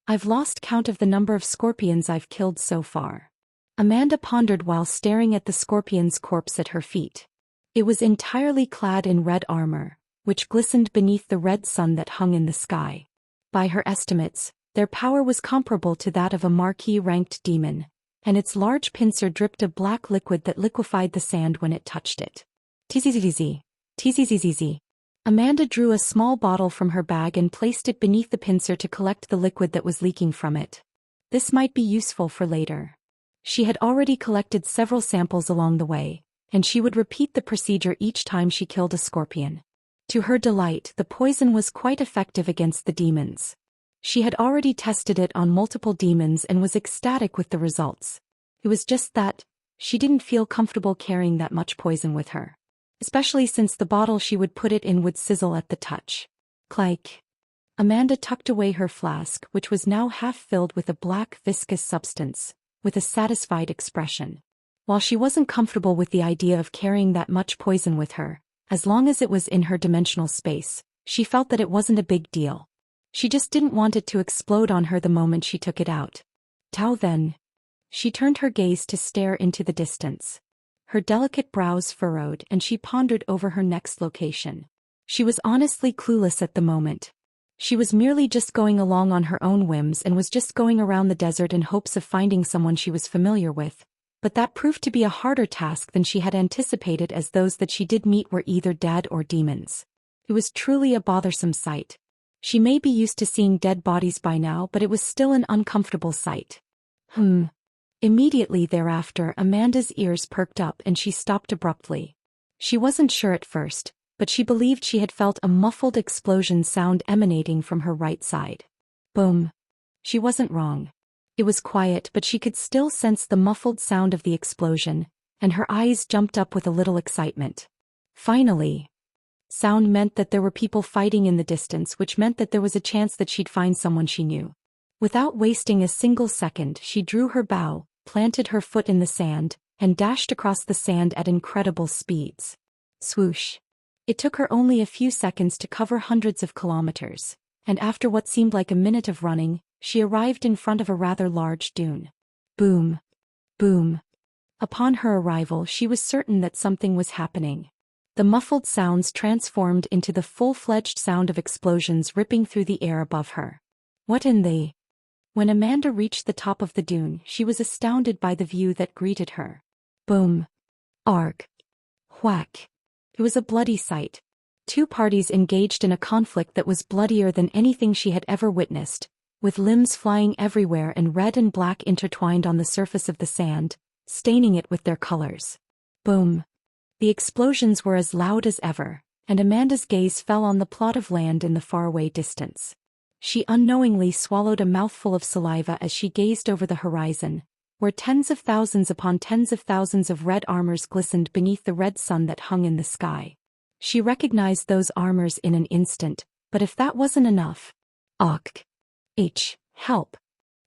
I've lost count of the number of scorpions I've killed so far. Amanda pondered while staring at the scorpion's corpse at her feet. It was entirely clad in red armor, which glistened beneath the red sun that hung in the sky. By her estimates, their power was comparable to that of a marquee-ranked demon, and its large pincer dripped a black liquid that liquefied the sand when it touched it. Tzzz. Tzzz. Amanda drew a small bottle from her bag and placed it beneath the pincer to collect the liquid that was leaking from it. This might be useful for later. She had already collected several samples along the way, and she would repeat the procedure each time she killed a scorpion. To her delight, the poison was quite effective against the demons. She had already tested it on multiple demons and was ecstatic with the results. It was just that, she didn't feel comfortable carrying that much poison with her. Especially since the bottle she would put it in would sizzle at the touch. Clank. Amanda tucked away her flask, which was now half filled with a black viscous substance, with a satisfied expression. While she wasn't comfortable with the idea of carrying that much poison with her, as long as it was in her dimensional space, she felt that it wasn't a big deal. She just didn't want it to explode on her the moment she took it out. Tao then. She turned her gaze to stare into the distance. Her delicate brows furrowed and she pondered over her next location. She was honestly clueless at the moment. She was merely just going along on her own whims and was just going around the desert in hopes of finding someone she was familiar with, but that proved to be a harder task than she had anticipated, as those that she did meet were either dead or demons. It was truly a bothersome sight. She may be used to seeing dead bodies by now, but it was still an uncomfortable sight. Immediately thereafter, Amanda's ears perked up and she stopped abruptly. She wasn't sure at first, but she believed she had felt a muffled explosion sound emanating from her right side. Boom. She wasn't wrong. It was quiet, but she could still sense the muffled sound of the explosion, and her eyes jumped up with a little excitement. Finally. Sound meant that there were people fighting in the distance, which meant that there was a chance that she'd find someone she knew. Without wasting a single second, she drew her bow, planted her foot in the sand, and dashed across the sand at incredible speeds. Swoosh. It took her only a few seconds to cover hundreds of kilometers, and after what seemed like a minute of running, she arrived in front of a rather large dune. Boom. Boom. Upon her arrival, she was certain that something was happening. The muffled sounds transformed into the full-fledged sound of explosions ripping through the air above her. What in the... When Amanda reached the top of the dune, she was astounded by the view that greeted her. Boom. Arg. Whack. It was a bloody sight. Two parties engaged in a conflict that was bloodier than anything she had ever witnessed, with limbs flying everywhere and red and black intertwined on the surface of the sand, staining it with their colors. Boom. The explosions were as loud as ever, and Amanda's gaze fell on the plot of land in the faraway distance. She unknowingly swallowed a mouthful of saliva as she gazed over the horizon, where tens of thousands upon tens of thousands of red armors glistened beneath the red sun that hung in the sky. She recognized those armors in an instant, but if that wasn't enough... Help!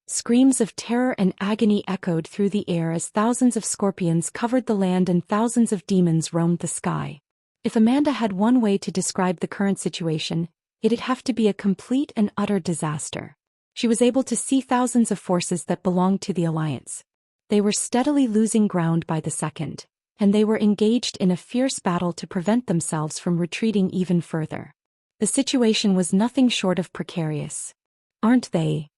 Screams of terror and agony echoed through the air as thousands of scorpions covered the land and thousands of demons roamed the sky. If Amanda had one way to describe the current situation, it'd have to be a complete and utter disaster. She was able to see thousands of forces that belonged to the Alliance. They were steadily losing ground by the second, and they were engaged in a fierce battle to prevent themselves from retreating even further. The situation was nothing short of precarious. Aren't they?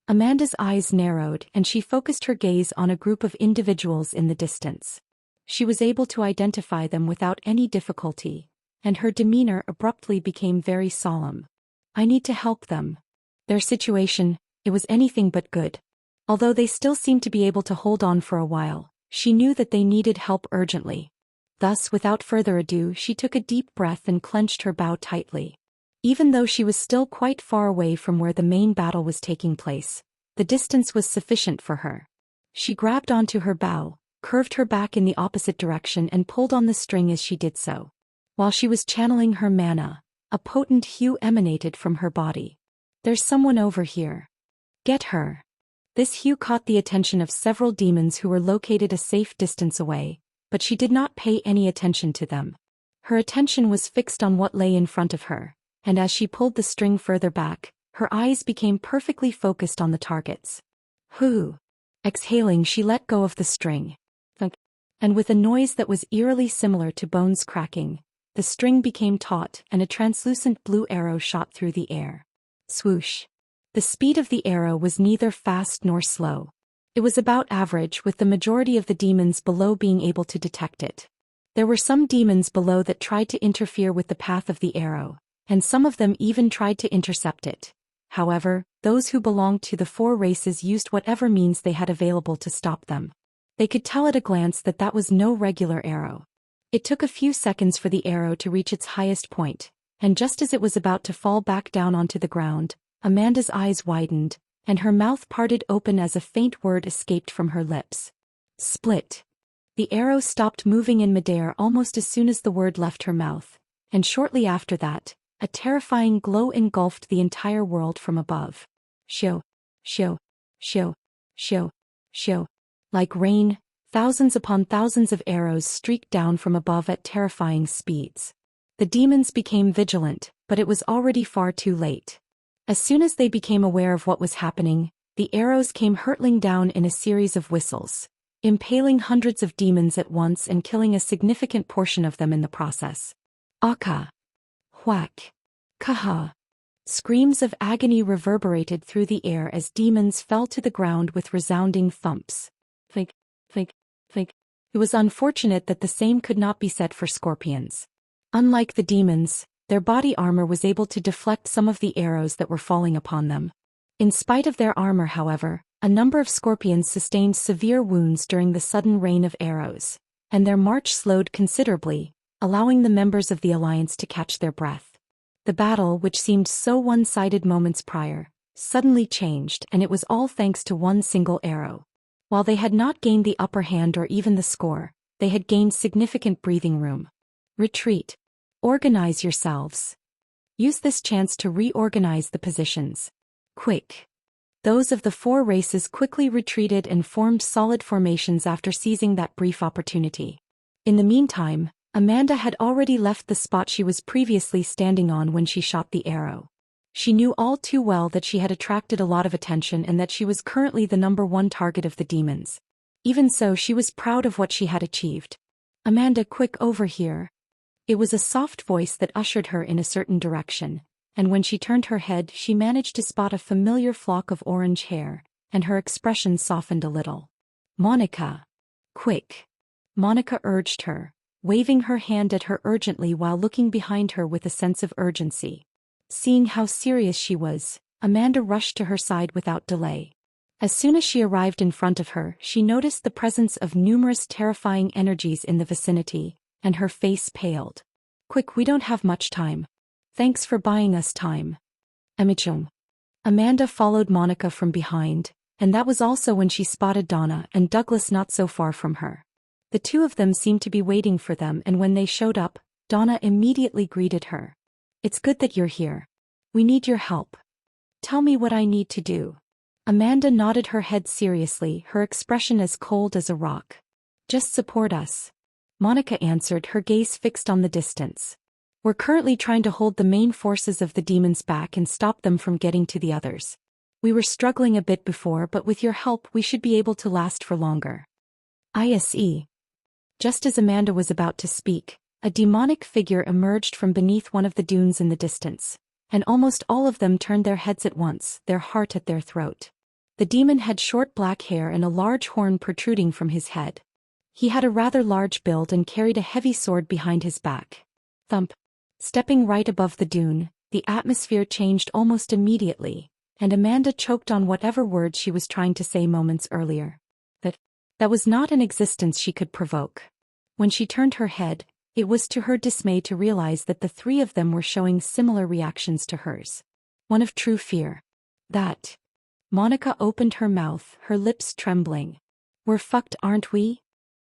Amanda's eyes narrowed and she focused her gaze on a group of individuals in the distance. She was able to identify them without any difficulty, and her demeanor abruptly became very solemn. I need to help them. Their situation, it was anything but good. Although they still seemed to be able to hold on for a while, she knew that they needed help urgently. Thus, without further ado, she took a deep breath and clenched her bow tightly. Even though she was still quite far away from where the main battle was taking place, the distance was sufficient for her. She grabbed onto her bow, curved her back in the opposite direction and pulled on the string as she did so. While she was channeling her mana, a potent hue emanated from her body. There's someone over here. Get her. This hue caught the attention of several demons who were located a safe distance away, but she did not pay any attention to them. Her attention was fixed on what lay in front of her, and as she pulled the string further back, her eyes became perfectly focused on the targets. Whoo! Exhaling, she let go of the string. And with a noise that was eerily similar to bones cracking, the string became taut and a translucent blue arrow shot through the air. Swoosh! The speed of the arrow was neither fast nor slow. It was about average, with the majority of the demons below being able to detect it. There were some demons below that tried to interfere with the path of the arrow, and some of them even tried to intercept it. However, those who belonged to the four races used whatever means they had available to stop them. They could tell at a glance that that was no regular arrow. It took a few seconds for the arrow to reach its highest point, and just as it was about to fall back down onto the ground, Amanda's eyes widened, and her mouth parted open as a faint word escaped from her lips. Split. The arrow stopped moving in midair almost as soon as the word left her mouth, and shortly after that, a terrifying glow engulfed the entire world from above. Shoo, shoo, shoo, shoo, shoo. Like rain, Thousands upon thousands of arrows streaked down from above at terrifying speeds. The demons became vigilant, but it was already far too late. As soon as they became aware of what was happening, the arrows came hurtling down in a series of whistles, impaling hundreds of demons at once and killing a significant portion of them in the process. Aka! Whack! Kaha! Screams of agony reverberated through the air as demons fell to the ground with resounding thumps. Think. It was unfortunate that the same could not be said for scorpions. Unlike the demons, their body armor was able to deflect some of the arrows that were falling upon them. In spite of their armor, however, a number of scorpions sustained severe wounds during the sudden rain of arrows, and their march slowed considerably, allowing the members of the alliance to catch their breath. The battle, which seemed so one-sided moments prior, suddenly changed, and it was all thanks to one single arrow. While they had not gained the upper hand or even the score, they had gained significant breathing room. Retreat. Organize yourselves. Use this chance to reorganize the positions. Quick. Those of the four races quickly retreated and formed solid formations after seizing that brief opportunity. In the meantime, Amanda had already left the spot she was previously standing on when she shot the arrow. She knew all too well that she had attracted a lot of attention and that she was currently the #1 target of the demons. Even so, she was proud of what she had achieved. Amanda, quick over here. It was a soft voice that ushered her in a certain direction, and when she turned her head she managed to spot a familiar flock of orange hair, and her expression softened a little. Monica. Quick. Monica urged her, waving her hand at her urgently while looking behind her with a sense of urgency. Seeing how serious she was, Amanda rushed to her side without delay. As soon as she arrived in front of her, she noticed the presence of numerous terrifying energies in the vicinity, and her face paled. Quick, we don't have much time. Thanks for buying us time. Amichum. Amanda followed Monica from behind, and that was also when she spotted Donna and Douglas not so far from her. The two of them seemed to be waiting for them, and when they showed up, Donna immediately greeted her. It's good that you're here. We need your help. Tell me what I need to do. Amanda nodded her head seriously, her expression as cold as a rock. Just support us. Monica answered, her gaze fixed on the distance. We're currently trying to hold the main forces of the demons back and stop them from getting to the others. We were struggling a bit before, but with your help we should be able to last for longer. ISE. Just as Amanda was about to speak, a demonic figure emerged from beneath one of the dunes in the distance, and almost all of them turned their heads at once, their heart at their throat. The demon had short black hair and a large horn protruding from his head. He had a rather large build and carried a heavy sword behind his back. Thump. Stepping right above the dune, the atmosphere changed almost immediately, and Amanda choked on whatever words she was trying to say moments earlier. That was not an existence she could provoke. When she turned her head, it was to her dismay to realize that the three of them were showing similar reactions to hers. One of true fear. That. Monica opened her mouth, her lips trembling. We're fucked, aren't we?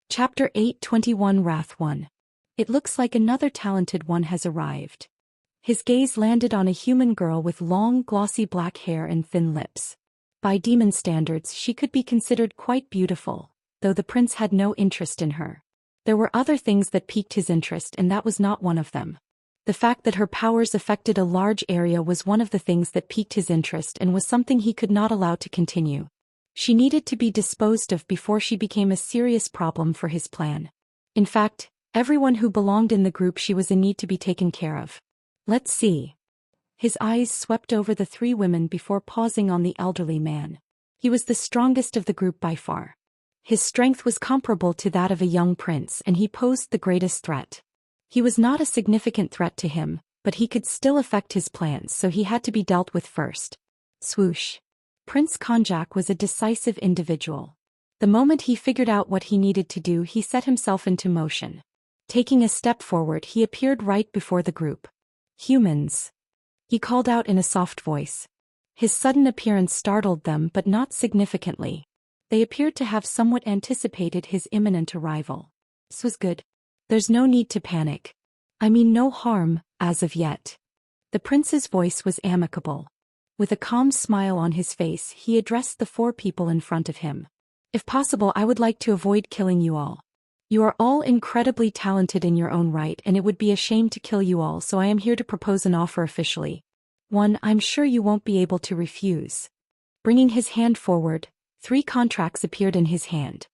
Chapter 821 Wrath 1. It looks like another talented one has arrived. His gaze landed on a human girl with long, glossy black hair and thin lips. By demon standards, she could be considered quite beautiful, though the prince had no interest in her. There were other things that piqued his interest, and that was not one of them. The fact that her powers affected a large area was one of the things that piqued his interest and was something he could not allow to continue. She needed to be disposed of before she became a serious problem for his plan. In fact, everyone who belonged in the group she was in need to be taken care of. Let's see. His eyes swept over the three women before pausing on the elderly man. He was the strongest of the group by far. His strength was comparable to that of a young prince, and he posed the greatest threat. He was not a significant threat to him, but he could still affect his plans, so he had to be dealt with first. Swoosh. Prince Konjak was a decisive individual. The moment he figured out what he needed to do, he set himself into motion. Taking a step forward, he appeared right before the group. Humans. He called out in a soft voice. His sudden appearance startled them, but not significantly. They appeared to have somewhat anticipated his imminent arrival. This was good. There's no need to panic. I mean no harm, as of yet. The prince's voice was amicable. With a calm smile on his face, he addressed the four people in front of him. If possible, I would like to avoid killing you all. You are all incredibly talented in your own right, and it would be a shame to kill you all, so I am here to propose an offer officially. One I'm sure you won't be able to refuse. Bringing his hand forward, 3 contracts appeared in his hand.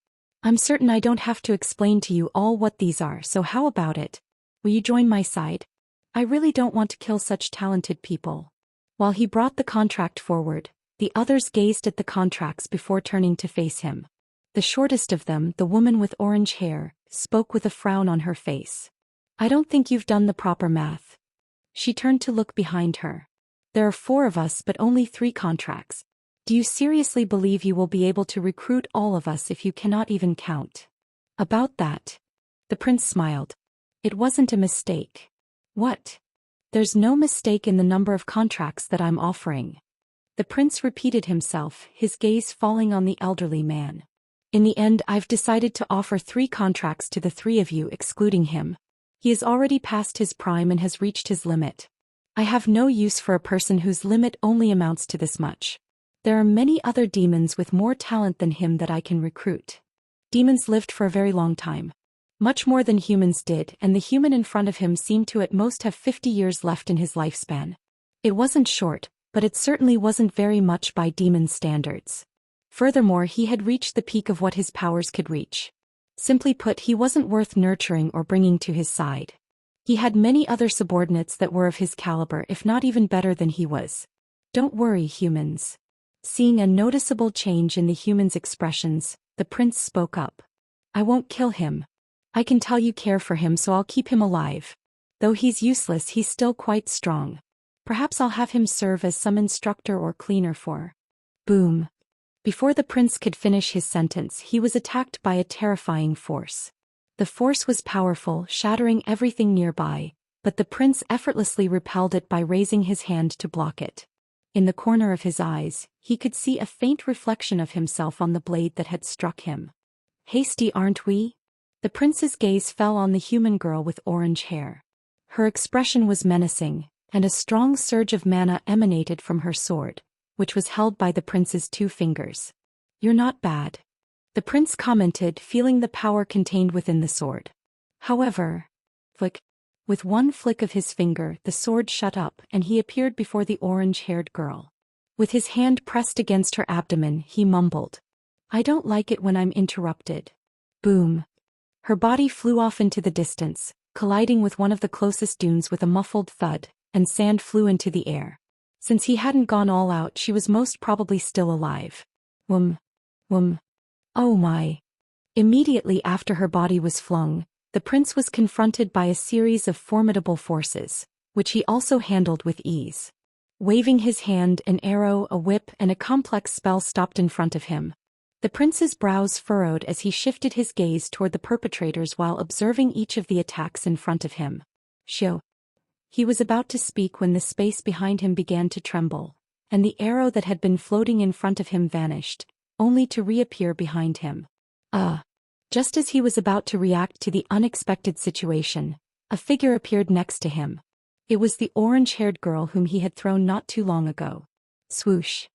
I'm certain I don't have to explain to you all what these are, so how about it? Will you join my side? I really don't want to kill such talented people. While he brought the contract forward, the others gazed at the contracts before turning to face him. The shortest of them, the woman with orange hair, spoke with a frown on her face. I don't think you've done the proper math. She turned to look behind her. There are 4 of us but only 3 contracts. Do you seriously believe you will be able to recruit all of us if you cannot even count? About that. The prince smiled. It wasn't a mistake. What? There's no mistake in the number of contracts that I'm offering. The prince repeated himself, his gaze falling on the elderly man. In the end, I've decided to offer 3 contracts to the 3 of you, excluding him. He is already past his prime and has reached his limit. I have no use for a person whose limit only amounts to this much. There are many other demons with more talent than him that I can recruit. Demons lived for a very long time. Much more than humans did, and the human in front of him seemed to at most have 50 years left in his lifespan. It wasn't short, but it certainly wasn't very much by demon standards. Furthermore, he had reached the peak of what his powers could reach. Simply put, he wasn't worth nurturing or bringing to his side. He had many other subordinates that were of his caliber, if not even better than he was. Don't worry, humans. Seeing a noticeable change in the humans' expressions, the prince spoke up. I won't kill him. I can tell you care for him, so I'll keep him alive. Though he's useless, he's still quite strong. Perhaps I'll have him serve as some instructor or cleaner for. Boom. Before the prince could finish his sentence, he was attacked by a terrifying force. The force was powerful, shattering everything nearby, but the prince effortlessly repelled it by raising his hand to block it. In the corner of his eyes, he could see a faint reflection of himself on the blade that had struck him. Hasty, aren't we? The prince's gaze fell on the human girl with orange hair. Her expression was menacing, and a strong surge of mana emanated from her sword, which was held by the prince's 2 fingers. You're not bad. The prince commented, feeling the power contained within the sword. However, with one flick of his finger, the sword shut up and he appeared before the orange-haired girl. With his hand pressed against her abdomen, he mumbled, I don't like it when I'm interrupted. Boom. Her body flew off into the distance, colliding with one of the closest dunes with a muffled thud, and sand flew into the air. Since he hadn't gone all out, she was most probably still alive. Wum. Oh my. Immediately after her body was flung, the prince was confronted by a series of formidable forces, which he also handled with ease. Waving his hand, an arrow, a whip, and a complex spell stopped in front of him. The prince's brows furrowed as he shifted his gaze toward the perpetrators while observing each of the attacks in front of him. Shoo. He was about to speak when the space behind him began to tremble, and the arrow that had been floating in front of him vanished, only to reappear behind him. Just as he was about to react to the unexpected situation, a figure appeared next to him. It was the orange-haired girl whom he had thrown not too long ago. Swoosh.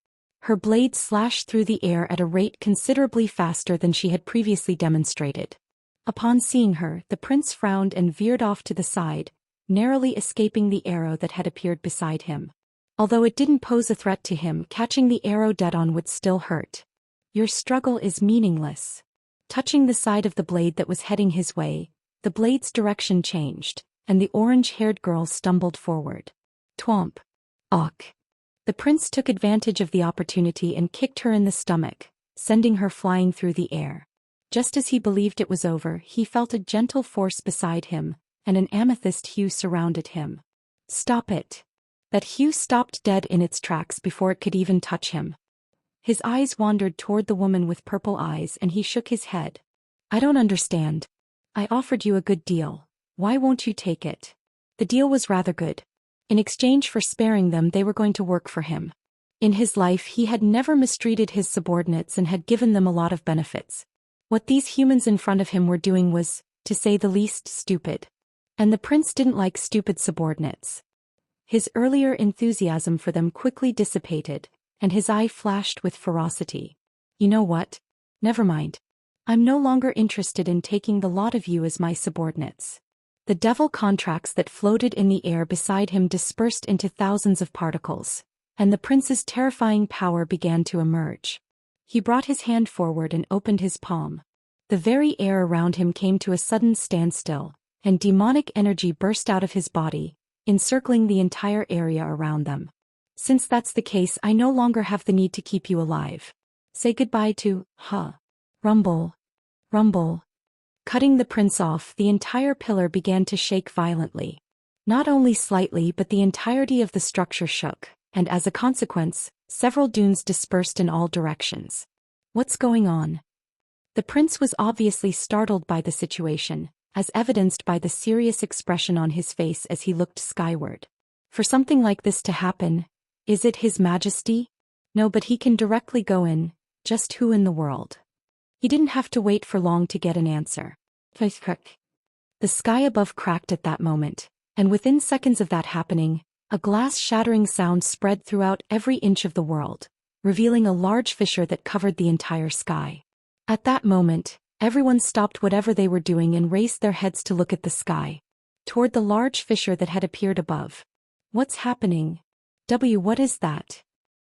Her blade slashed through the air at a rate considerably faster than she had previously demonstrated. Upon seeing her, the prince frowned and veered off to the side, narrowly escaping the arrow that had appeared beside him. Although it didn't pose a threat to him, catching the arrow dead-on would still hurt. Your struggle is meaningless. Touching the side of the blade that was heading his way, the blade's direction changed, and the orange-haired girl stumbled forward. Twomp. Awk. The prince took advantage of the opportunity and kicked her in the stomach, sending her flying through the air. Just as he believed it was over, he felt a gentle force beside him, and an amethyst hue surrounded him. Stop it. That hue stopped dead in its tracks before it could even touch him. His eyes wandered toward the woman with purple eyes and he shook his head. I don't understand. I offered you a good deal. Why won't you take it? The deal was rather good. In exchange for sparing them, they were going to work for him. In his life, he had never mistreated his subordinates and had given them a lot of benefits. What these humans in front of him were doing was, to say the least, stupid. And the prince didn't like stupid subordinates. His earlier enthusiasm for them quickly dissipated, and his eye flashed with ferocity. You know what? Never mind. I'm no longer interested in taking the lot of you as my subordinates. The devil contracts that floated in the air beside him dispersed into thousands of particles, and the prince's terrifying power began to emerge. He brought his hand forward and opened his palm. The very air around him came to a sudden standstill, and demonic energy burst out of his body, encircling the entire area around them. Since that's the case, I no longer have the need to keep you alive. Say goodbye to, Rumble. Rumble. Cutting the prince off, the entire pillar began to shake violently. Not only slightly, but the entirety of the structure shook, and as a consequence, several dunes dispersed in all directions. What's going on? The prince was obviously startled by the situation, as evidenced by the serious expression on his face as he looked skyward. For something like this to happen, is it His Majesty? No, but he can directly go in. Just who in the world? He didn't have to wait for long to get an answer. The sky above cracked at that moment, and within seconds of that happening, a glass-shattering sound spread throughout every inch of the world, revealing a large fissure that covered the entire sky. At that moment, everyone stopped whatever they were doing and raised their heads to look at the sky, toward the large fissure that had appeared above. What's happening? What is that?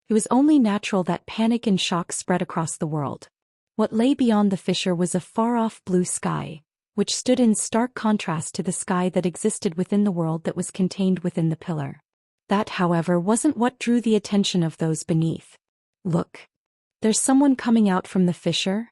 It was only natural that panic and shock spread across the world. What lay beyond the fissure was a far-off blue sky, which stood in stark contrast to the sky that existed within the world that was contained within the pillar. That, however, wasn't what drew the attention of those beneath. Look. There's someone coming out from the fissure?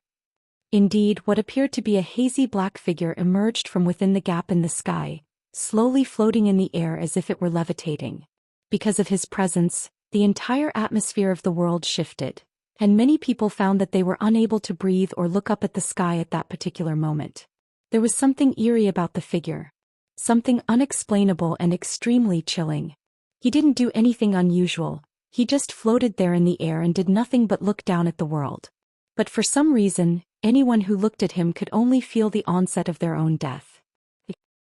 Indeed, what appeared to be a hazy black figure emerged from within the gap in the sky, slowly floating in the air as if it were levitating. Because of his presence, the entire atmosphere of the world shifted, and many people found that they were unable to breathe or look up at the sky at that particular moment. There was something eerie about the figure. Something unexplainable and extremely chilling. He didn't do anything unusual, he just floated there in the air and did nothing but look down at the world. But for some reason, anyone who looked at him could only feel the onset of their own death.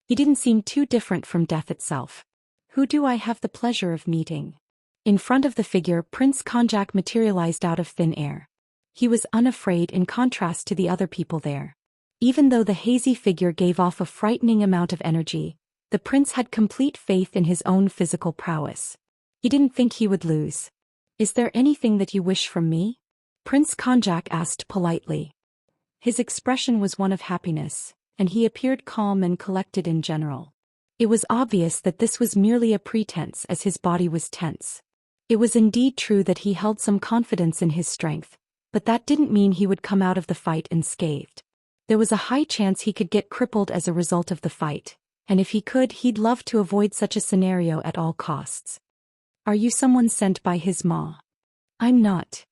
He didn't seem too different from death itself. Who do I have the pleasure of meeting? In front of the figure, Prince Konjak materialized out of thin air. He was unafraid in contrast to the other people there. Even though the hazy figure gave off a frightening amount of energy, the prince had complete faith in his own physical prowess. He didn't think he would lose. Is there anything that you wish from me? Prince Konjak asked politely. His expression was one of happiness, and he appeared calm and collected in general. It was obvious that this was merely a pretense as his body was tense. It was indeed true that he held some confidence in his strength, but that didn't mean he would come out of the fight unscathed. There was a high chance he could get crippled as a result of the fight, and if he could, he'd love to avoid such a scenario at all costs. Are you someone sent by his ma? I'm not.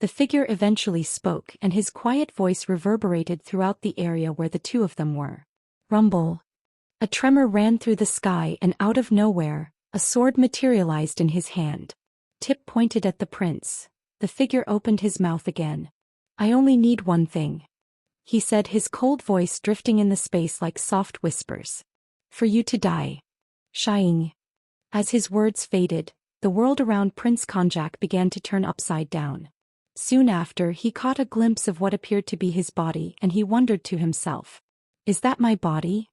The figure eventually spoke, and his quiet voice reverberated throughout the area where the two of them were. Rumble. A tremor ran through the sky, and out of nowhere, a sword materialized in his hand. Tip pointed at the prince. The figure opened his mouth again. I only need one thing, he said, his cold voice drifting in the space like soft whispers. For you to die. Shying. As his words faded, the world around Prince Konjak began to turn upside down. Soon after, he caught a glimpse of what appeared to be his body, and he wondered to himself. Is that my body?